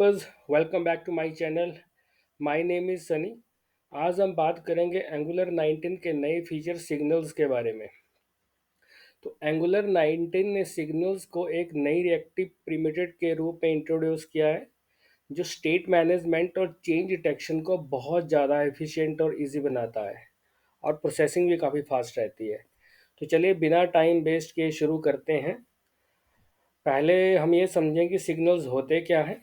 Developers, welcome back to my channel. My name is Sunny. आज हम बात करेंगे एंगुलर 19 के नए फीचर सिग्नल्स के बारे में। तो एंगुलर 19 ने सिग्नल्स को एक नई रिएक्टिव प्रिमिटिव के रूप में इंट्रोड्यूस किया है, जो स्टेट मैनेजमेंट और चेंज डिटेक्शन को बहुत ज़्यादा एफिशिएंट और इजी बनाता है, और प्रोसेसिंग भी काफ़ी फास्ट रहती है। तो चलिए बिना टाइम वेस्ट किए शुरू करते हैं। पहले हम ये समझें कि सिग्नल्स होते क्या हैं।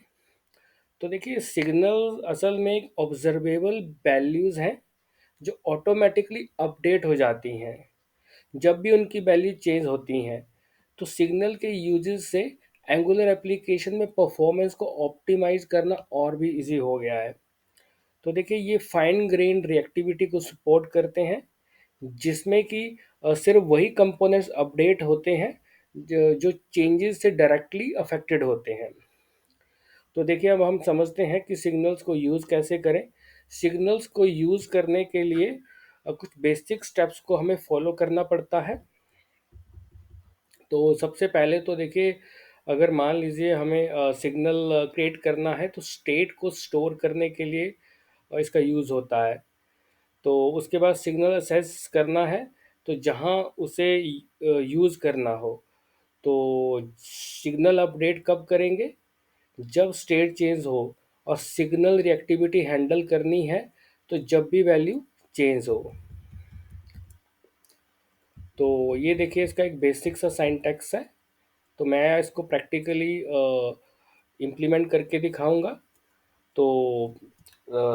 तो देखिए, सिग्नल असल में एक ऑब्जर्वेबल वैल्यूज़ हैं जो ऑटोमेटिकली अपडेट हो जाती हैं जब भी उनकी वैल्यू चेंज होती हैं। तो सिग्नल के यूजेस से एंगुलर एप्लीकेशन में परफॉर्मेंस को ऑप्टिमाइज करना और भी इजी हो गया है। तो देखिए, ये फाइन ग्रेन रिएक्टिविटी को सपोर्ट करते हैं, जिसमें कि सिर्फ वही कंपोनेंट्स अपडेट होते हैं जो चेंजेस से डायरेक्टली अफेक्टेड होते हैं। तो देखिए, अब हम समझते हैं कि सिग्नल्स को यूज़ कैसे करें। सिग्नल्स को यूज़ करने के लिए कुछ बेसिक स्टेप्स को हमें फॉलो करना पड़ता है। तो सबसे पहले तो देखिए, अगर मान लीजिए हमें सिग्नल क्रिएट करना है, तो स्टेट को स्टोर करने के लिए इसका यूज़ होता है। तो उसके बाद सिग्नल असेस करना है, तो जहाँ उसे यूज़ करना हो। तो सिग्नल अपडेट कब करेंगे? जब स्टेट चेंज हो। और सिग्नल रिएक्टिविटी हैंडल करनी है, तो जब भी वैल्यू चेंज हो। तो ये देखिए, इसका एक बेसिक सा सिंटैक्स है। तो मैं इसको प्रैक्टिकली इम्प्लीमेंट करके दिखाऊंगा। तो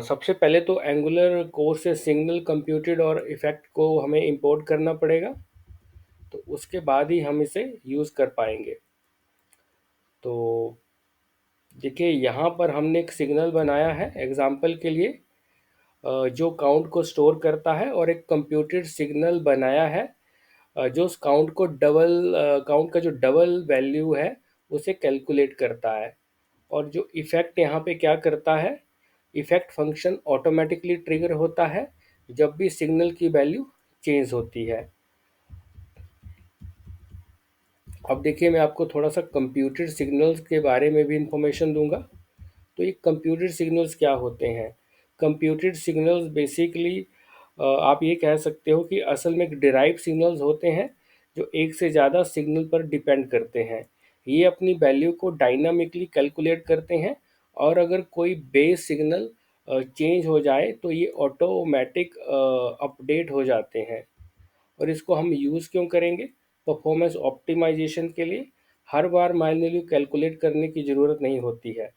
सबसे पहले तो एंगुलर कोर से सिग्नल कंप्यूटेड और इफेक्ट को हमें इंपोर्ट करना पड़ेगा। तो उसके बाद ही हम इसे यूज़ कर पाएंगे। तो देखिए, यहाँ पर हमने एक सिग्नल बनाया है एग्जाम्पल के लिए, जो काउंट को स्टोर करता है, और एक कंप्यूटेड सिग्नल बनाया है जो उस काउंट का जो डबल वैल्यू है उसे कैलकुलेट करता है। और जो इफ़ेक्ट यहाँ पे क्या करता है, इफ़ेक्ट फंक्शन ऑटोमेटिकली ट्रिगर होता है जब भी सिग्नल की वैल्यू चेंज होती है। अब देखिए, मैं आपको थोड़ा सा कंप्यूटेड सिग्नल्स के बारे में भी इंफॉर्मेशन दूंगा। तो ये कंप्यूटेड सिग्नल्स क्या होते हैं? कंप्यूटेड सिग्नल्स बेसिकली आप ये कह सकते हो कि असल में डिराइव सिग्नल्स होते हैं जो एक से ज़्यादा सिग्नल पर डिपेंड करते हैं। ये अपनी वैल्यू को डायनामिकली कैलकुलेट करते हैं, और अगर कोई बेस सिग्नल चेंज हो जाए तो ये ऑटोमेटिक अपडेट हो जाते हैं। और इसको हम यूज़ क्यों करेंगे? परफॉर्मेंस ऑप्टिमाइजेशन के लिए। हर बार मैन्युअली कैलकुलेट करने की ज़रूरत नहीं होती है।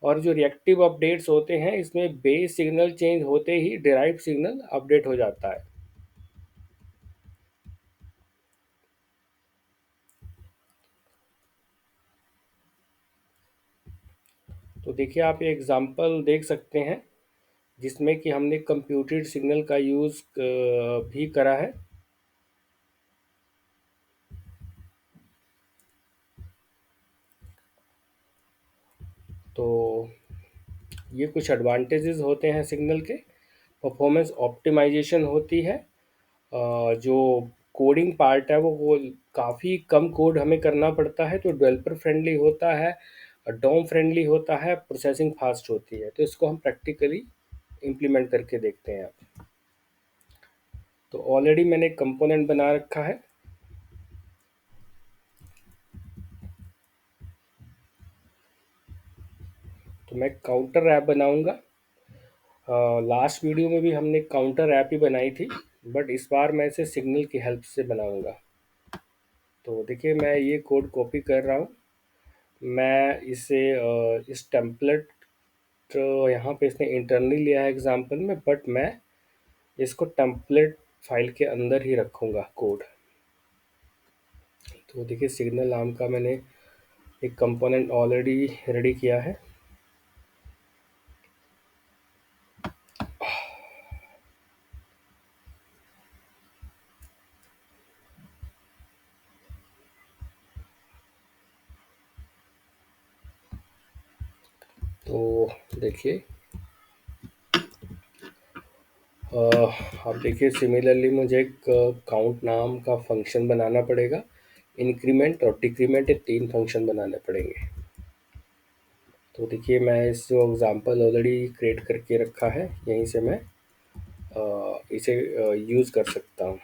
और जो रिएक्टिव अपडेट्स होते हैं, इसमें बेस सिग्नल चेंज होते ही डिराइव सिग्नल अपडेट हो जाता है। तो देखिए, आप ये एग्जांपल देख सकते हैं जिसमें कि हमने कंप्यूटेड सिग्नल का यूज़ भी करा है। तो ये कुछ एडवांटेजेस होते हैं सिग्नल के। परफॉर्मेंस ऑप्टिमाइजेशन होती है। जो कोडिंग पार्ट है वो काफ़ी कम कोड हमें करना पड़ता है, तो डेवलपर फ्रेंडली होता है, डोम फ्रेंडली होता है, प्रोसेसिंग फास्ट होती है। तो इसको हम प्रैक्टिकली इम्प्लीमेंट करके देखते हैं आप। तो ऑलरेडी मैंने एक कंपोनेंट बना रखा है। तो मैं काउंटर ऐप बनाऊंगा। लास्ट वीडियो में भी हमने काउंटर ऐप ही बनाई थी, बट इस बार मैं इसे सिग्नल की हेल्प से बनाऊंगा। तो देखिए, मैं ये कोड कॉपी कर रहा हूँ। मैं इसे इस टेम्पलेट, तो यहाँ पे इसने इंटरनली लिया है एग्जाम्पल में, बट मैं इसको टेम्पलेट फाइल के अंदर ही रखूँगा कोड। तो देखिए, सिग्नल नाम का मैंने एक कंपोनेंट ऑलरेडी रेडी किया है। तो देखिए, आप देखिए, सिमिलरली मुझे एक काउंट नाम का फंक्शन बनाना पड़ेगा। इंक्रीमेंट और डिक्रीमेंट, ये तीन फंक्शन बनाने पड़ेंगे। तो देखिए मैं इस जो एग्ज़ाम्पल ऑलरेडी क्रिएट करके रखा है, यहीं से मैं इसे यूज़ कर सकता हूँ।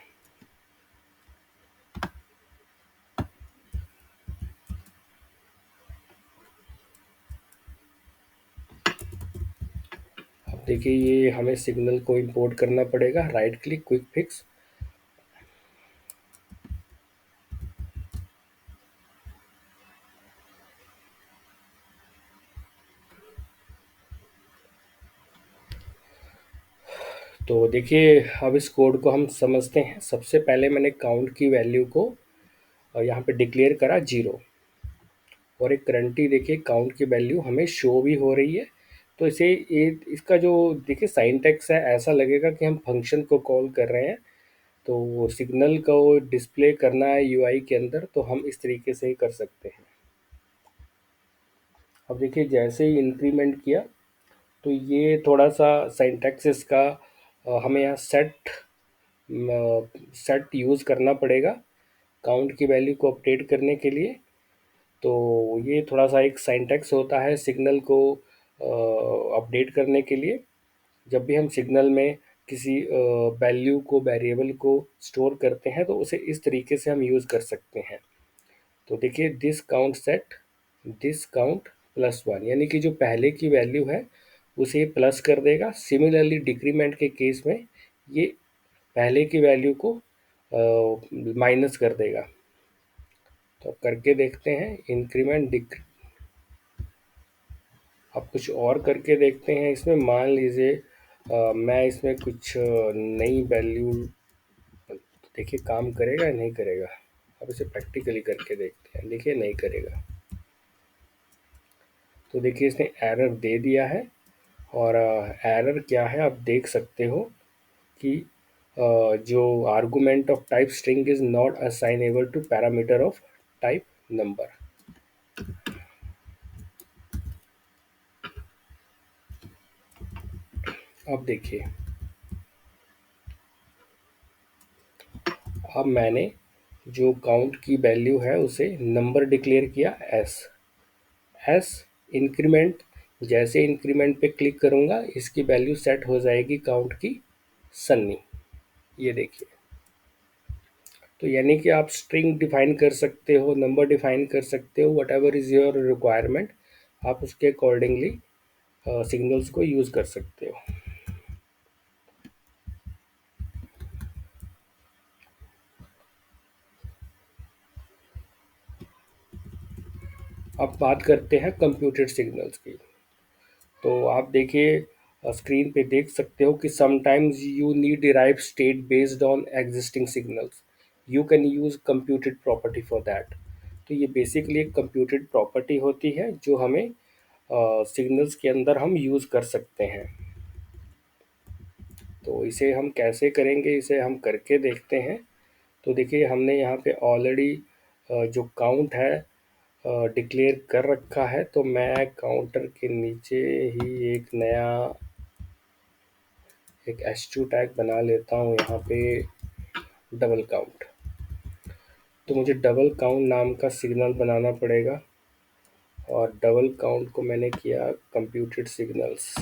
अब देखिए ये हमें सिग्नल को इंपोर्ट करना पड़ेगा, राइट क्लिक क्विक फिक्स। तो देखिए अब इस कोड को हम समझते हैं। सबसे पहले मैंने काउंट की वैल्यू को यहाँ पे डिक्लेयर करा 0, और एक करंटली देखिए काउंट की वैल्यू हमें शो भी हो रही है। तो इसे ये इसका जो देखिए साइंटैक्स है, ऐसा लगेगा कि हम फंक्शन को कॉल कर रहे हैं। तो सिग्नल को डिस्प्ले करना है यूआई के अंदर, तो हम इस तरीके से ही कर सकते हैं। अब देखिए जैसे ही इंक्रीमेंट किया, तो ये थोड़ा सा सिंटैक्स इसका हमें यहाँ सेट यूज़ करना पड़ेगा काउंट की वैल्यू को अपडेट करने के लिए। तो ये थोड़ा सा एक सिंटैक्स होता है सिग्नल को अपडेट करने के लिए। जब भी हम सिग्नल में किसी वैल्यू को, वेरिएबल को स्टोर करते हैं, तो उसे इस तरीके से हम यूज़ कर सकते हैं। तो देखिए this count set this count plus one, यानी कि जो पहले की वैल्यू है उसे प्लस कर देगा। सिमिलरली डिक्रीमेंट के केस में ये पहले की वैल्यू को माइनस कर देगा। तो करके देखते हैं इंक्रीमेंट डिक अब कुछ और करके देखते हैं इसमें। मान लीजिए मैं इसमें कुछ नई वैल्यू, देखिए काम करेगा या नहीं करेगा। अब इसे प्रैक्टिकली करके देखते हैं। देखिए नहीं करेगा। तो देखिए इसने एरर दे दिया है, और एरर क्या है आप देख सकते हो कि जो argument of type string is not assignable to parameter of type number. अब देखिए, अब मैंने जो काउंट की वैल्यू है उसे नंबर डिक्लेयर किया एस इंक्रीमेंट। जैसे इंक्रीमेंट पे क्लिक करूँगा, इसकी वैल्यू सेट हो जाएगी काउंट की सन्नी। ये देखिए, तो यानी कि आप स्ट्रिंग डिफाइन कर सकते हो, नंबर डिफाइन कर सकते हो, what ever is your requirement, आप उसके अकॉर्डिंगली सिग्नल्स को यूज़ कर सकते हो। अब बात करते हैं कंप्यूटेड सिग्नल्स की। तो आप देखिए स्क्रीन पे देख सकते हो कि sometimes you need derive state based on existing signals, you can use computed property for that. तो ये बेसिकली एक कंप्यूटेड प्रॉपर्टी होती है जो हमें सिग्नल्स के अंदर हम यूज़ कर सकते हैं। तो इसे हम कैसे करेंगे, इसे हम करके देखते हैं। तो देखिए हमने यहाँ पे ऑलरेडी जो काउंट है डिक्लेयर कर रखा है। तो मैं काउंटर के नीचे ही एक एच2 टैग बना लेता हूँ यहाँ पे, डबल काउंट। तो मुझे डबल काउंट नाम का सिग्नल बनाना पड़ेगा, और डबल काउंट को मैंने किया कंप्यूटेड सिग्नल्स।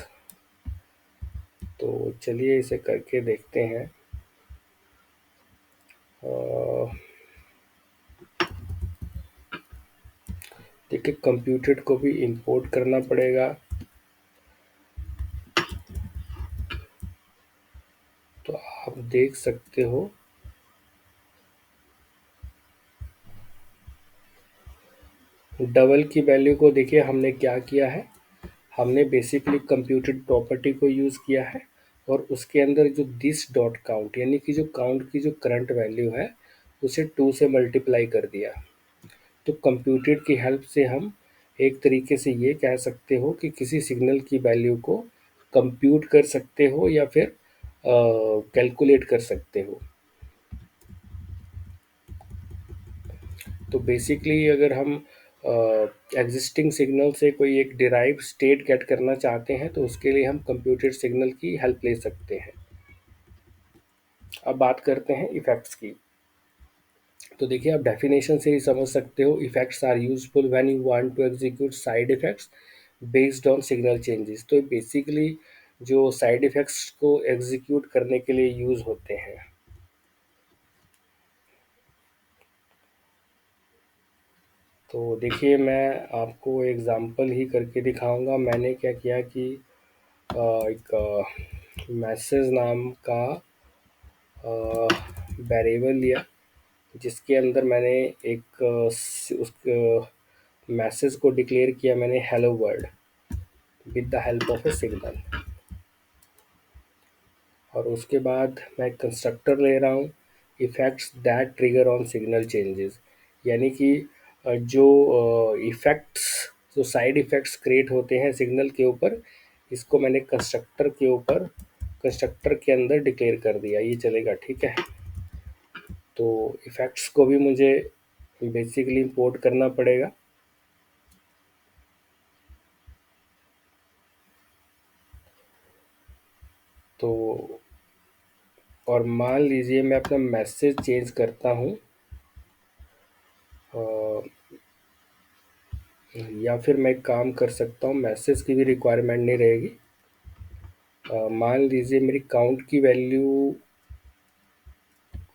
तो चलिए इसे करके देखते हैं। देखिए कंप्यूटेड को भी इंपोर्ट करना पड़ेगा। तो आप देख सकते हो डबल की वैल्यू को, देखिए हमने क्या किया है, हमने बेसिकली कंप्यूटेड प्रॉपर्टी को यूज़ किया है, और उसके अंदर जो दिस डॉट काउंट, यानी कि जो काउंट की जो करंट वैल्यू है उसे 2 से मल्टीप्लाई कर दिया। तो कंप्यूटेड की हेल्प से हम एक तरीके से ये कह सकते हो कि किसी सिग्नल की वैल्यू को कंप्यूट कर सकते हो या फिर कैलकुलेट कर सकते हो। तो बेसिकली अगर हम एग्जिस्टिंग सिग्नल से कोई एक डिराइव स्टेट गेट करना चाहते हैं, तो उसके लिए हम कंप्यूटेड सिग्नल की हेल्प ले सकते हैं। अब बात करते हैं इफ़ेक्ट्स की। तो देखिए आप डेफिनेशन से ही समझ सकते हो, effects are useful when you want to execute side effects based on signal changes. तो बेसिकली जो साइड इफ़ेक्ट्स को एग्जीक्यूट करने के लिए यूज़ होते हैं। तो देखिए, मैं आपको एग्ज़ाम्पल ही करके दिखाऊंगा। मैंने क्या किया कि एक मैसेज नाम का वेरिएबल लिया, जिसके अंदर मैंने एक उस मैसेज को डिक्लेयर किया मैंने hello world with the help of A signal. और उसके बाद मैं कंस्ट्रक्टर ले रहा हूँ effects that trigger on signal changes, यानी कि जो इफ़ेक्ट्स, जो साइड इफ़ेक्ट्स क्रिएट होते हैं सिग्नल के ऊपर, इसको मैंने कंस्ट्रक्टर के ऊपर, कंस्ट्रक्टर के अंदर डिक्लेयर कर दिया। ये चलेगा, ठीक है। तो इफ़ेक्ट्स को भी मुझे बेसिकली इंपोर्ट करना पड़ेगा। तो और मान लीजिए मैं अपना मैसेज चेंज करता हूँ, या फिर मैं एक काम कर सकता हूँ, मैसेज की भी रिक्वायरमेंट नहीं रहेगी। मान लीजिए मेरी काउंट की वैल्यू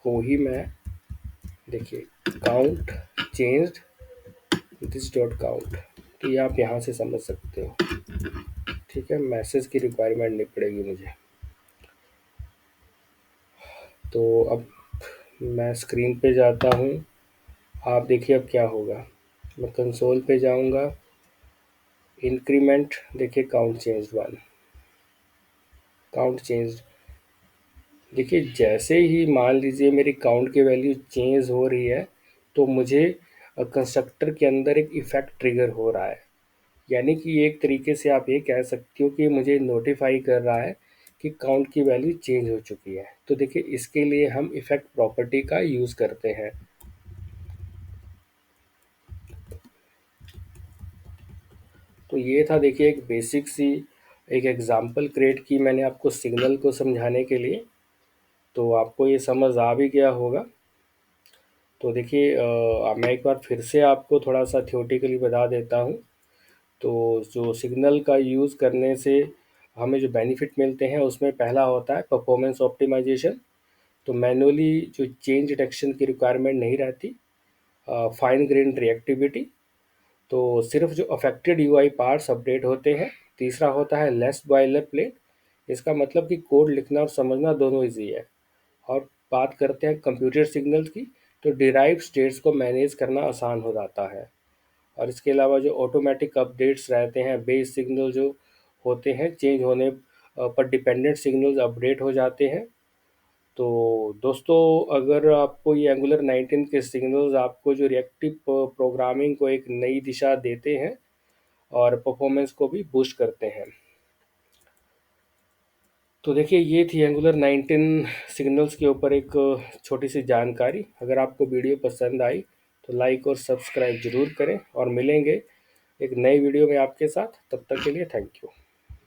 को ही मैं, देखिए, count changed this dot count, तो ये आप यहाँ से समझ सकते हो, ठीक है। मैसेज की रिक्वायरमेंट नहीं पड़ेगी मुझे। तो अब मैं स्क्रीन पे जाता हूँ, आप देखिए अब क्या होगा। मैं कंसोल पे जाऊँगा, इंक्रीमेंट, देखिए काउंट चेंज 1, काउंट चेंज। देखिए, जैसे ही मान लीजिए मेरी काउंट की वैल्यू चेंज हो रही है, तो मुझे कंस्ट्रक्टर के अंदर एक इफ़ेक्ट ट्रिगर हो रहा है। यानी कि एक तरीके से आप ये कह सकते हो कि मुझे नोटिफाई कर रहा है कि काउंट की वैल्यू चेंज हो चुकी है। तो देखिए, इसके लिए हम इफ़ेक्ट प्रॉपर्टी का यूज़ करते हैं। तो ये था, देखिए, एक बेसिक सी एक एग्जांपल क्रिएट की मैंने आपको सिग्नल को समझाने के लिए। तो आपको ये समझ आ भी गया होगा। तो देखिए, मैं एक बार फिर से आपको थोड़ा सा थ्योरेटिकली बता देता हूँ। तो जो सिग्नल का यूज़ करने से हमें जो बेनिफिट मिलते हैं, उसमें पहला होता है परफॉर्मेंस ऑप्टिमाइजेशन। तो मैनुअली जो चेंज डिटेक्शन की रिक्वायरमेंट नहीं रहती। फाइन ग्रेन रिएक्टिविटी, तो सिर्फ जो अफेक्टेड यूआई पार्ट्स अपडेट होते हैं। तीसरा होता है लेस बॉयलर प्लेट, इसका मतलब कि कोड लिखना और समझना दोनों ईजी है। और बात करते हैं कंप्यूटर सिग्नल्स की, तो डिराइव स्टेट्स को मैनेज करना आसान हो जाता है। और इसके अलावा जो ऑटोमेटिक अपडेट्स रहते हैं, बेस सिग्नल जो होते हैं चेंज होने पर डिपेंडेंट सिग्नल्स अपडेट हो जाते हैं। तो दोस्तों, अगर आपको ये एंगुलर 19 के सिग्नल्स आपको जो रिएक्टिव प्रोग्रामिंग को एक नई दिशा देते हैं और परफॉर्मेंस को भी बूस्ट करते हैं। तो देखिए, ये थी एंगुलर 19 सिग्नल्स के ऊपर एक छोटी सी जानकारी। अगर आपको वीडियो पसंद आई तो लाइक और सब्सक्राइब ज़रूर करें, और मिलेंगे एक नई वीडियो में आपके साथ। तब तक के लिए थैंक यू।